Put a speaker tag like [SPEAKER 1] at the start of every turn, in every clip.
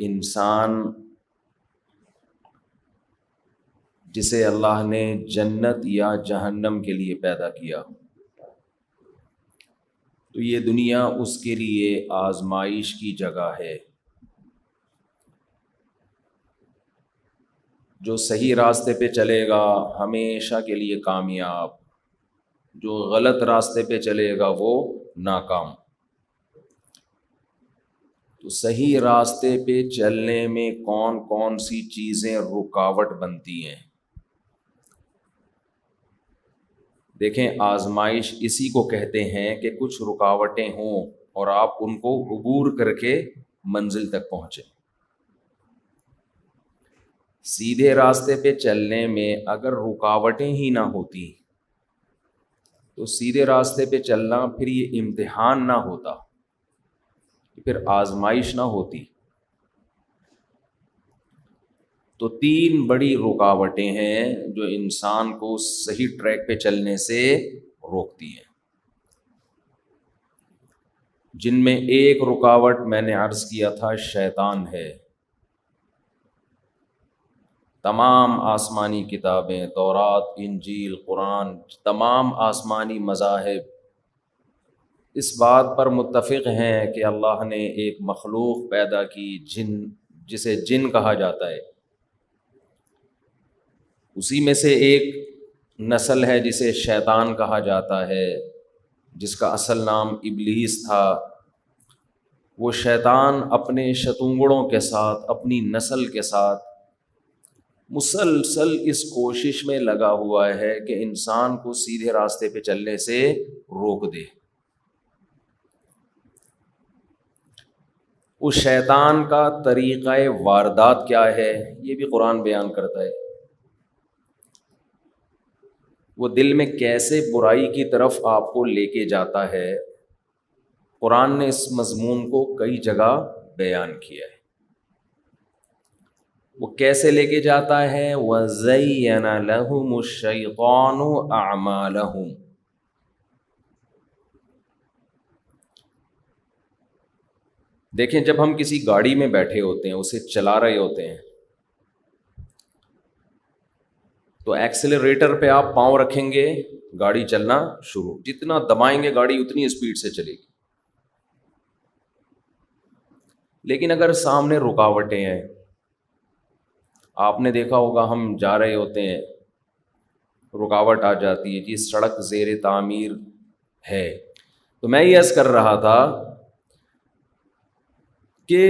[SPEAKER 1] انسان جسے اللہ نے جنت یا جہنم کے لیے پیدا کیا، تو یہ دنیا اس کے لیے آزمائش کی جگہ ہے۔ جو صحیح راستے پہ چلے گا ہمیشہ کے لیے کامیاب، جو غلط راستے پہ چلے گا وہ ناکام۔ تو صحیح راستے پہ چلنے میں کون کون سی چیزیں رکاوٹ بنتی ہیں؟ دیکھیں، آزمائش اسی کو کہتے ہیں کہ کچھ رکاوٹیں ہوں اور آپ ان کو عبور کر کے منزل تک پہنچیں۔ سیدھے راستے پہ چلنے میں اگر رکاوٹیں ہی نہ ہوتی تو سیدھے راستے پہ چلنا پھر یہ امتحان نہ ہوتا، پھر آزمائش نہ ہوتی۔ تو تین بڑی رکاوٹیں ہیں جو انسان کو صحیح ٹریک پہ چلنے سے روکتی ہیں، جن میں ایک رکاوٹ میں نے عرض کیا تھا شیطان ہے۔ تمام آسمانی کتابیں، تورات، انجیل، قرآن، تمام آسمانی مذاہب اس بات پر متفق ہیں کہ اللہ نے ایک مخلوق پیدا کی، جن، جسے جن کہا جاتا ہے۔ اسی میں سے ایک نسل ہے جسے شیطان کہا جاتا ہے، جس کا اصل نام ابلیس تھا۔ وہ شیطان اپنے شتونگڑوں کے ساتھ، اپنی نسل کے ساتھ مسلسل اس کوشش میں لگا ہوا ہے کہ انسان کو سیدھے راستے پہ چلنے سے روک دے۔ اس شیطان کا طریقہ واردات کیا ہے یہ بھی قرآن بیان کرتا ہے۔ وہ دل میں کیسے برائی کی طرف آپ کو لے کے جاتا ہے، قرآن نے اس مضمون کو کئی جگہ بیان کیا ہے۔ وہ کیسے لے کے جاتا ہے؟ وَزَيَّنَ لَهُمُ الشَّيْطَانُ أَعْمَالَهُمْ۔ دیکھیں، جب ہم کسی گاڑی میں بیٹھے ہوتے ہیں، اسے چلا رہے ہوتے ہیں، تو ایکسیلریٹر پہ آپ پاؤں رکھیں گے، گاڑی چلنا شروع، جتنا دبائیں گے گاڑی اتنی اسپیڈ سے چلے گی۔ لیکن اگر سامنے رکاوٹیں ہیں، آپ نے دیکھا ہوگا ہم جا رہے ہوتے ہیں، رکاوٹ آ جاتی ہے، جی سڑک زیر تعمیر ہے۔ تو میں یہ عرض کر رہا تھا کہ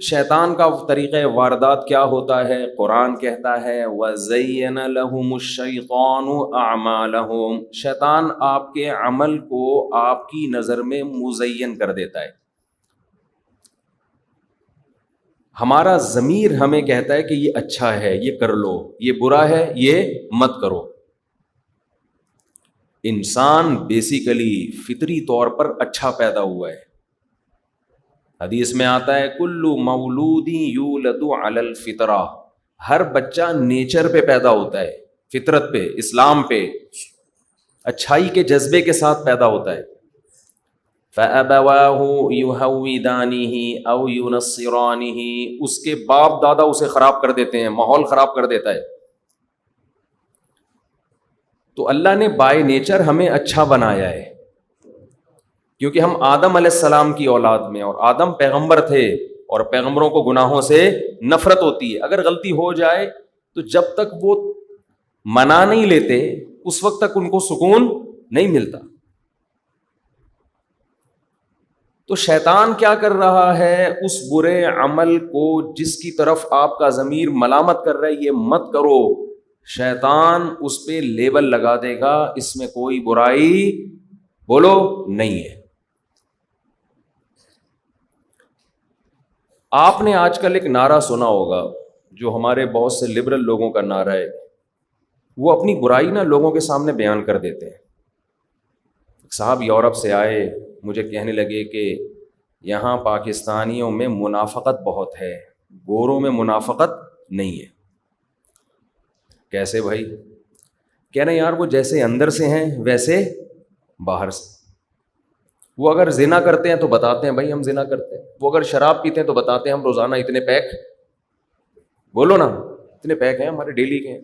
[SPEAKER 1] شیطان کا طریقہ واردات کیا ہوتا ہے؟ قرآن کہتا ہے وَزَيَّنَ لَهُمُ الشَّيْطَانُ أَعْمَالَهُمْ۔ شیطان آپ کے عمل کو آپ کی نظر میں مزین کر دیتا ہے۔ ہمارا ضمیر ہمیں کہتا ہے کہ یہ اچھا ہے، یہ کر لو، یہ برا ہے، یہ مت کرو۔ انسان بیسیکلی فطری طور پر اچھا پیدا ہوا ہے۔ حدیث میں آتا ہے کل مولود یولد علی الفطرہ، ہر بچہ نیچر پہ پیدا ہوتا ہے، فطرت پہ، اسلام پہ، اچھائی کے جذبے کے ساتھ پیدا ہوتا ہے۔ فَأَبَوَاهُ يُهَوِّدَانِهِ أَوْ يُنَصِّرَانِهِ، اس کے باپ دادا اسے خراب کر دیتے ہیں، ماحول خراب کر دیتا ہے۔ تو اللہ نے بائی نیچر ہمیں اچھا بنایا ہے، کیونکہ ہم آدم علیہ السلام کی اولاد میں، اور آدم پیغمبر تھے، اور پیغمبروں کو گناہوں سے نفرت ہوتی ہے۔ اگر غلطی ہو جائے تو جب تک وہ منا نہیں لیتے اس وقت تک ان کو سکون نہیں ملتا۔ تو شیطان کیا کر رہا ہے؟ اس برے عمل کو جس کی طرف آپ کا ضمیر ملامت کر رہا ہے یہ مت کرو، شیطان اس پہ لیبل لگا دے گا، اس میں کوئی برائی بولو نہیں ہے۔ آپ نے آج کل ایک نعرہ سنا ہوگا جو ہمارے بہت سے لبرل لوگوں کا نعرہ ہے، وہ اپنی برائی نا لوگوں کے سامنے بیان کر دیتے ہیں۔ صاحب یورپ سے آئے، مجھے کہنے لگے کہ یہاں پاکستانیوں میں منافقت بہت ہے، گوروں میں منافقت نہیں ہے۔ کیسے بھائی؟ کہہ رہے ہیں یار وہ جیسے اندر سے ہیں ویسے باہر سے۔ وہ اگر زنا کرتے ہیں تو بتاتے ہیں بھائی ہم زنا کرتے ہیں. وہ اگر شراب پیتے ہیں تو بتاتے ہیں ہم روزانہ اتنے پیک, بولو نا, اتنے پیک ہیں ہمارے ڈیلی کے.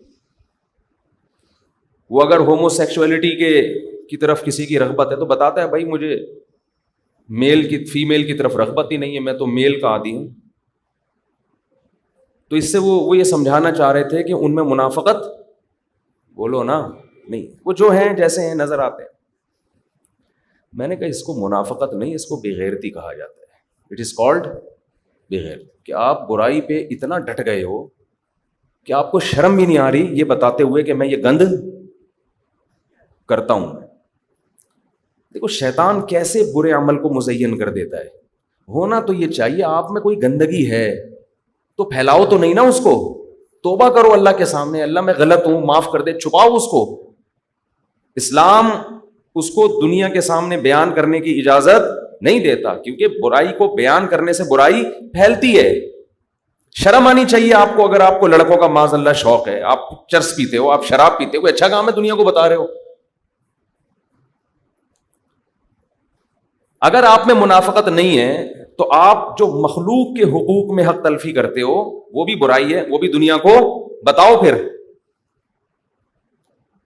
[SPEAKER 1] وہ اگر ہومو سیکشولیٹی کی طرف کسی کی رغبت ہے تو بتاتا ہے بھائی مجھے فیمیل کی طرف رغبت ہی نہیں ہے, میں تو میل کا عادی ہوں. تو اس سے وہ یہ سمجھانا چاہ رہے تھے کہ ان میں منافقت, بولو نا, نہیں. وہ جو ہیں جیسے ہیں نظر آتے ہیں. میں نے کہا اس کو منافقت نہیں, اس کو بے غیرتی کہا جاتا ہے. اٹ از کالڈ بے غیرتی. کہ آپ برائی پہ اتنا ڈٹ گئے ہو کہ آپ کو شرم بھی نہیں آ رہی یہ بتاتے ہوئے کہ میں یہ گند کرتا ہوں. دیکھو شیطان کیسے برے عمل کو مزین کر دیتا ہے. ہونا تو یہ چاہیے آپ میں کوئی گندگی ہے تو پھیلاؤ تو نہیں نا اس کو, توبہ کرو اللہ کے سامنے, اللہ میں غلط ہوں معاف کر دے, چھپاؤ اس کو. اسلام اس کو دنیا کے سامنے بیان کرنے کی اجازت نہیں دیتا, کیونکہ برائی کو بیان کرنے سے برائی پھیلتی ہے. شرم آنی چاہیے آپ کو. اگر آپ کو لڑکوں کا معاذ اللہ شوق ہے, آپ چرس پیتے ہو, آپ شراب پیتے ہو, اچھا کام ہے دنیا کو بتا رہے ہو. اگر آپ میں منافقت نہیں ہے تو آپ جو مخلوق کے حقوق میں حق تلفی کرتے ہو وہ بھی برائی ہے, وہ بھی دنیا کو بتاؤ.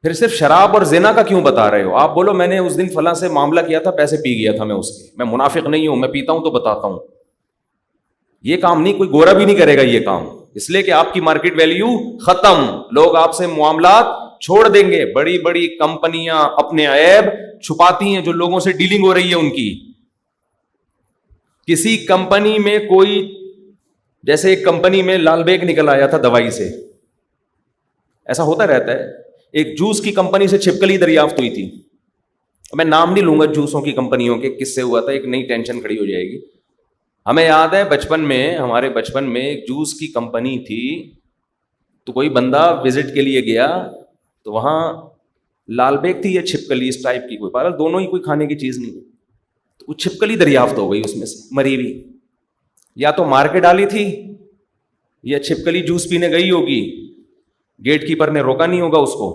[SPEAKER 1] پھر صرف شراب اور زنا کا کیوں بتا رہے ہو؟ آپ بولو میں نے اس دن فلاں سے معاملہ کیا تھا, پیسے پی گیا تھا میں اس کے, میں منافق نہیں ہوں, میں پیتا ہوں تو بتاتا ہوں. یہ کام نہیں, کوئی گورا بھی نہیں کرے گا یہ کام, اس لیے کہ آپ کی مارکیٹ ویلیو ختم. لوگ آپ سے معاملات چھوڑ دیں گے. بڑی بڑی کمپنیاں اپنے عیب چھپاتی ہیں جو لوگوں سے ڈیلنگ ہو رہی ہے ان کی. کسی کمپنی میں کوئی, جیسے ایک کمپنی میں لال بیگ نکل آیا تھا دوائی سے, ایسا ہوتا رہتا ہے. ایک جوس کی کمپنی سے چھپکلی دریافت ہوئی تھی. میں نام نہیں لوں گا جوسوں کی کمپنیوں کے, کس سے ہوا تھا, ایک نئی ٹینشن کھڑی ہو جائے گی. ہمیں یاد ہے ہمارے بچپن میں ایک جوس کی کمپنی تھی, تو کوئی بندہ وزٹ کے لیے گیا تو وہاں لال بیگ تھی یا چھپکلی اس ٹائپ کی, کوئی پارل دونوں ہی کوئی کھانے کی چیز نہیں, تو وہ چھپکلی دریافت ہو گئی اس میں سے مری ہوئی. یا تو مار کے ڈالی تھی یا چھپکلی جوس پینے گئی ہوگی, گیٹ کیپر نے روکا نہیں ہوگا اس کو,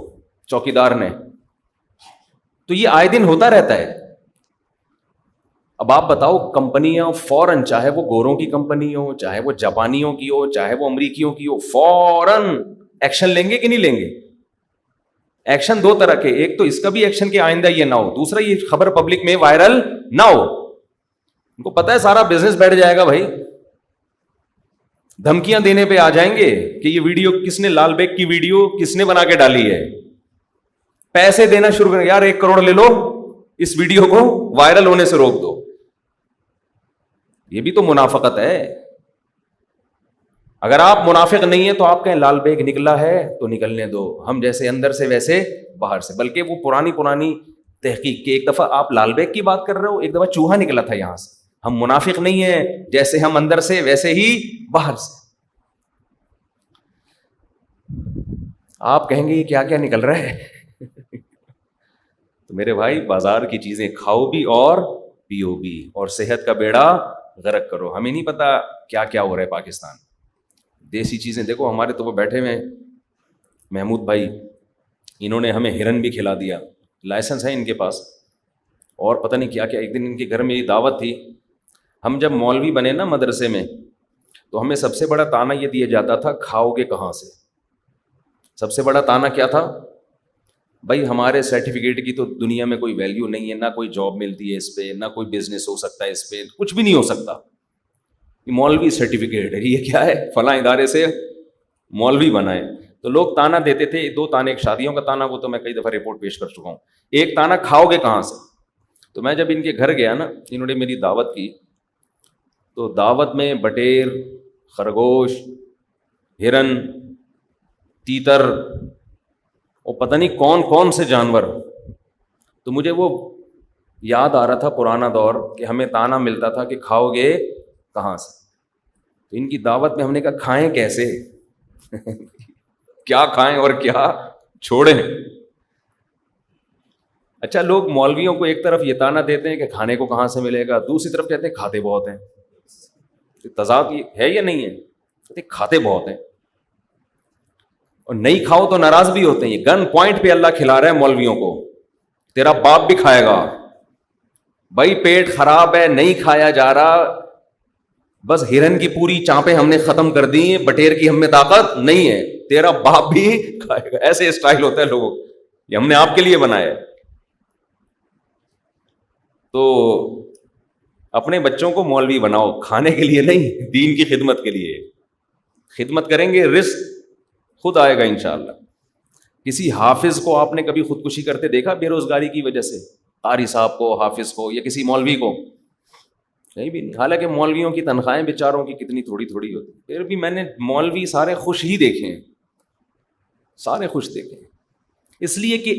[SPEAKER 1] چوکیدار نے. تو یہ آئے دن ہوتا رہتا ہے. اب آپ بتاؤ کمپنیاں فوراً, چاہے وہ گوروں کی کمپنی ہو, چاہے وہ جاپانیوں کی ہو, چاہے وہ امریکیوں کی ہو, فوراً ایکشن لیں گے کہ نہیں لیں گے؟ ایکشن دو طرح کے, ایک تو اس کا بھی ایکشن کہ آئندہ یہ نہ ہو, دوسرا یہ خبر پبلک میں وائرل نہ ہو. ان کو پتا ہے سارا بزنس بیٹھ جائے گا بھائی. دھمکیاں دینے پہ آ جائیں گے کہ یہ ویڈیو کس نے, لال بیگ کی ویڈیو کس نے بنا کے ڈالی ہے. پیسے دینا شروع کریں, یار 1 کروڑ لے لو, اس ویڈیو کو وائرل ہونے سے روک دو. یہ بھی تو منافقت ہے. اگر آپ منافق نہیں ہیں تو آپ کہیں لال بیگ نکلا ہے تو نکلنے دو, ہم جیسے اندر سے ویسے باہر سے. بلکہ وہ پرانی تحقیق کی, ایک دفعہ آپ لال بیگ کی بات کر رہے ہو, ایک دفعہ چوہا نکلا تھا یہاں سے. ہم منافق نہیں ہیں, جیسے ہم اندر سے ویسے ہی باہر سے. آپ کہیں گے یہ کیا کیا نکل رہا ہے؟ تو میرے بھائی بازار کی چیزیں کھاؤ بھی اور پیو بھی, اور صحت کا بیڑا غرق کرو. ہمیں نہیں پتا کیا کیا ہو رہا ہے پاکستان. دیسی چیزیں دیکھو, ہمارے تو وہ بیٹھے ہوئے محمود بھائی, انہوں نے ہمیں ہرن بھی کھلا دیا, لائسنس ہے ان کے پاس, اور پتہ نہیں کیا کیا. ایک دن ان کے گھر میں دعوت تھی. ہم جب مولوی بنے نا مدرسے میں, تو ہمیں سب سے بڑا تانا یہ دیا جاتا تھا, کھاؤ گے کہاں سے. سب سے بڑا تانا کیا تھا بھائی, ہمارے سرٹیفکیٹ کی تو دنیا میں کوئی ویلیو نہیں ہے, نہ کوئی جاب ملتی ہے اس پہ, نہ کوئی بزنس ہو سکتا ہے اس پہ, کچھ بھی نہیں ہو سکتا. یہ مولوی سرٹیفکیٹ ہے, یہ کیا ہے, فلاں ادارے سے مولوی بنا ہے. تو لوگ تانا دیتے تھے, 2 تانے, ایک شادیوں کا تانا, وہ تو میں کئی دفعہ رپورٹ پیش کر چکا ہوں. ایک تانا کھاؤ گے کہاں سے. تو میں جب ان کے گھر گیا نا, انہوں نے میری دعوت کی, تو دعوت میں بٹیر, خرگوش, ہرن, تیتر, اور پتہ نہیں کون کون سے جانور. تو مجھے وہ یاد آ رہا تھا پرانا دور, کہ ہمیں تانا ملتا تھا کہ کھاؤ گے کہاں سے. تو ان کی دعوت میں ہم نے کہا کھائیں کیسے, کیا کھائیں اور کیا چھوڑیں. اچھا, لوگ مولویوں کو ایک طرف یہ تانا دیتے ہیں کہ کھانے کو کہاں سے ملے گا, دوسری طرف کہتے ہیں کھاتے بہت ہیں. تضاد ہے یا نہیں ہے؟ کہتے کھاتے بہت ہیں, اور نہیں کھاؤ تو ناراض بھی ہوتے ہیں. یہ گن پوائنٹ پہ اللہ کھلا رہا ہے مولویوں کو, تیرا باپ بھی کھائے گا. بھائی پیٹ خراب ہے, نہیں کھایا جا رہا, بس ہرن کی پوری چانپیں ہم نے ختم کر دی, بٹیر کی ہم میں طاقت نہیں ہے, تیرا باپ بھی کھائے گا. ایسے اسٹائل ہوتا ہے لوگوں, یہ ہم نے آپ کے لیے بنایا. تو اپنے بچوں کو مولوی بناؤ, کھانے کے لیے نہیں, دین کی خدمت کے لیے. خدمت کریں گے رزق خود آئے گا انشاءاللہ. کسی حافظ کو آپ نے کبھی خودکشی کرتے دیکھا بے روزگاری کی وجہ سے؟ قاری صاحب کو, حافظ کو, یا کسی مولوی کو؟ کہیں بھی نہیں. حالانکہ مولویوں کی تنخواہیں بیچاروں کی کتنی تھوڑی تھوڑی ہوتی, پھر بھی میں نے مولوی سارے خوش ہی دیکھے ہیں, سارے خوش دیکھے ہیں. اس لیے کہ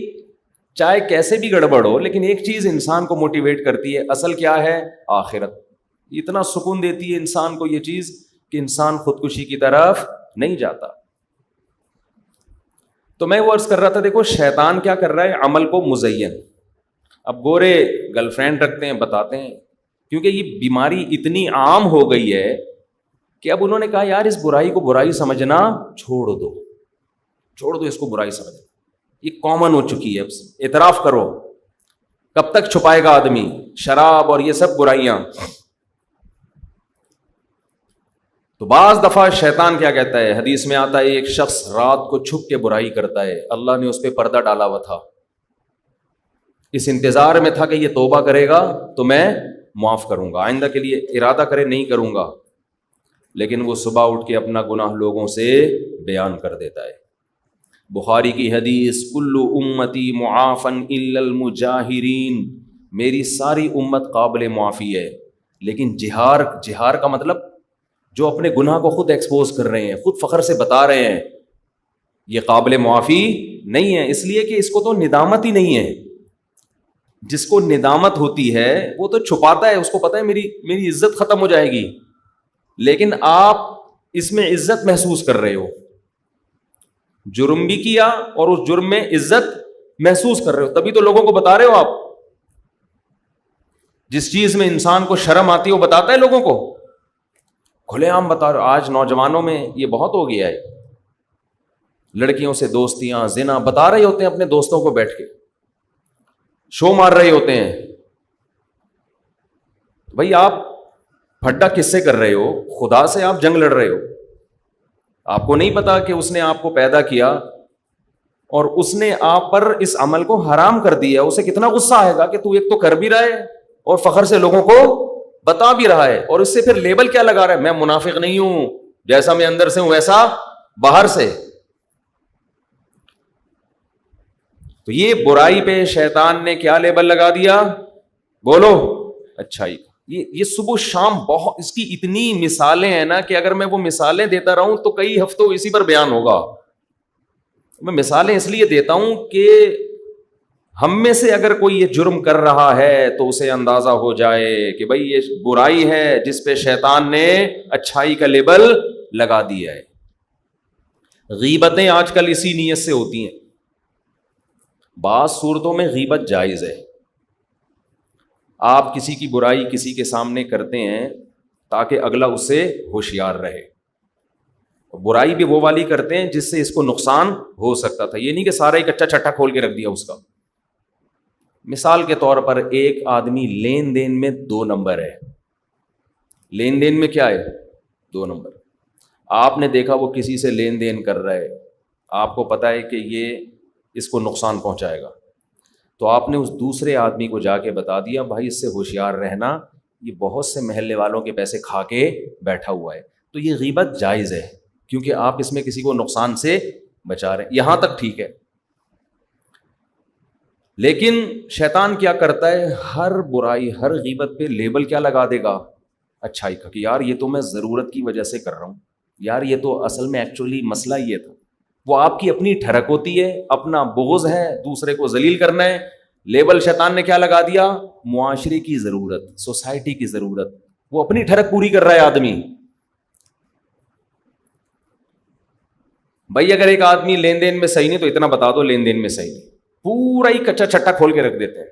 [SPEAKER 1] چاہے کیسے بھی گڑبڑ ہو, لیکن ایک چیز انسان کو موٹیویٹ کرتی ہے, اصل کیا ہے؟ آخرت. اتنا سکون دیتی ہے انسان کو یہ چیز کہ انسان خودکشی کی طرف نہیں جاتا. تو میں وہ عرض کر رہا تھا, دیکھو شیطان کیا کر رہا ہے, عمل کو مزین. اب گورے گرل فرینڈ رکھتے ہیں, بتاتے ہیں, کیونکہ یہ بیماری اتنی عام ہو گئی ہے کہ اب انہوں نے کہا یار اس برائی کو برائی سمجھنا چھوڑ دو, چھوڑ دو اس کو برائی سمجھنا, یہ کامن ہو چکی ہے. اعتراف کرو. کب تک چھپائے گا آدمی شراب اور یہ سب برائیاں؟ تو بعض دفعہ شیطان کیا کہتا ہے, حدیث میں آتا ہے ایک شخص رات کو چھپ کے برائی کرتا ہے, اللہ نے اس پہ پردہ ڈالا ہوا تھا, اس انتظار میں تھا کہ یہ توبہ کرے گا تو میں معاف کروں گا, آئندہ کے لیے ارادہ کرے نہیں کروں گا, لیکن وہ صبح اٹھ کے اپنا گناہ لوگوں سے بیان کر دیتا ہے. بخاری کی حدیث, کل امتی معافن الا المجاہرین, میری ساری امت قابل معافی ہے, لیکن جہار کا مطلب جو اپنے گناہ کو خود ایکسپوز کر رہے ہیں, خود فخر سے بتا رہے ہیں, یہ قابل معافی نہیں ہے. اس لیے کہ اس کو تو ندامت ہی نہیں ہے. جس کو ندامت ہوتی ہے وہ تو چھپاتا ہے, اس کو پتا ہے میری عزت ختم ہو جائے گی, لیکن آپ اس میں عزت محسوس کر رہے ہو, جرم بھی کیا اور اس جرم میں عزت محسوس کر رہے ہو, تبھی تو لوگوں کو بتا رہے ہو. آپ جس چیز میں انسان کو شرم آتی ہے وہ بتاتا ہے لوگوں کو, کھلے عام بتا رہے ہو. آج نوجوانوں میں یہ بہت ہو گیا ہے, لڑکیوں سے دوستیاں, زنا بتا رہے ہوتے ہیں اپنے دوستوں کو بیٹھ کے, شو مار رہے ہوتے ہیں. بھائی آپ پھڈا کس سے کر رہے ہو؟ خدا سے آپ جنگ لڑ رہے ہو. آپ کو نہیں پتا کہ اس نے آپ کو پیدا کیا اور اس نے آپ پر اس عمل کو حرام کر دیا. اسے کتنا غصہ آئے گا کہ تو ایک تو کر بھی رہا ہے اور فخر سے لوگوں کو بتا بھی رہا ہے, اور اس سے پھر لیبل کیا لگا رہا ہے, میں منافق نہیں ہوں, جیسا میں اندر سے ہوں ویسا باہر سے. تو یہ برائی پہ شیطان نے کیا لیبل لگا دیا؟ بولو, اچھائی. یہ صبح شام بہت اس کی اتنی مثالیں ہیں نا کہ اگر میں وہ مثالیں دیتا رہوں تو کئی ہفتوں اسی پر بیان ہوگا. میں مثالیں اس لیے دیتا ہوں کہ ہم میں سے اگر کوئی یہ جرم کر رہا ہے تو اسے اندازہ ہو جائے کہ بھائی یہ برائی ہے جس پہ شیطان نے اچھائی کا لیبل لگا دیا ہے. غیبتیں آج کل اسی نیت سے ہوتی ہیں. بعض صورتوں میں غیبت جائز ہے. آپ کسی کی برائی کسی کے سامنے کرتے ہیں تاکہ اگلا اس سے ہوشیار رہے. برائی بھی وہ والی کرتے ہیں جس سے اس کو نقصان ہو سکتا تھا, یہ نہیں کہ سارا ہی کچا چھٹا کھول کے رکھ دیا اس کا. مثال کے طور پر ایک آدمی لین دین میں 2 نمبر ہے. لین دین میں کیا ہے؟ 2 نمبر. آپ نے دیکھا وہ کسی سے لین دین کر رہا ہے, آپ کو پتا ہے کہ یہ اس کو نقصان پہنچائے گا, تو آپ نے اس دوسرے آدمی کو جا کے بتا دیا بھائی اس سے ہوشیار رہنا, یہ بہت سے محلے والوں کے پیسے کھا کے بیٹھا ہوا ہے. تو یہ غیبت جائز ہے کیونکہ آپ اس میں کسی کو نقصان سے بچا رہے ہیں. یہاں تک ٹھیک ہے. لیکن شیطان کیا کرتا ہے, ہر برائی ہر غیبت پہ لیبل کیا لگا دے گا؟ اچھائی کا, کہ یار یہ تو میں ضرورت کی وجہ سے کر رہا ہوں, یار یہ تو اصل میں ایکچولی مسئلہ یہ تھا. وہ آپ کی اپنی ٹھڑک ہوتی ہے, اپنا بغض ہے, دوسرے کو ذلیل کرنا ہے. لیبل شیطان نے کیا لگا دیا؟ معاشرے کی ضرورت, سوسائٹی کی ضرورت. وہ اپنی ٹھڑک پوری کر رہا ہے آدمی. بھائی اگر ایک آدمی لین دین میں صحیح نہیں تو اتنا بتا دو لین دین میں صحیح نہیں, پورا ہی کچا چھٹا کھول کے رکھ دیتے ہیں.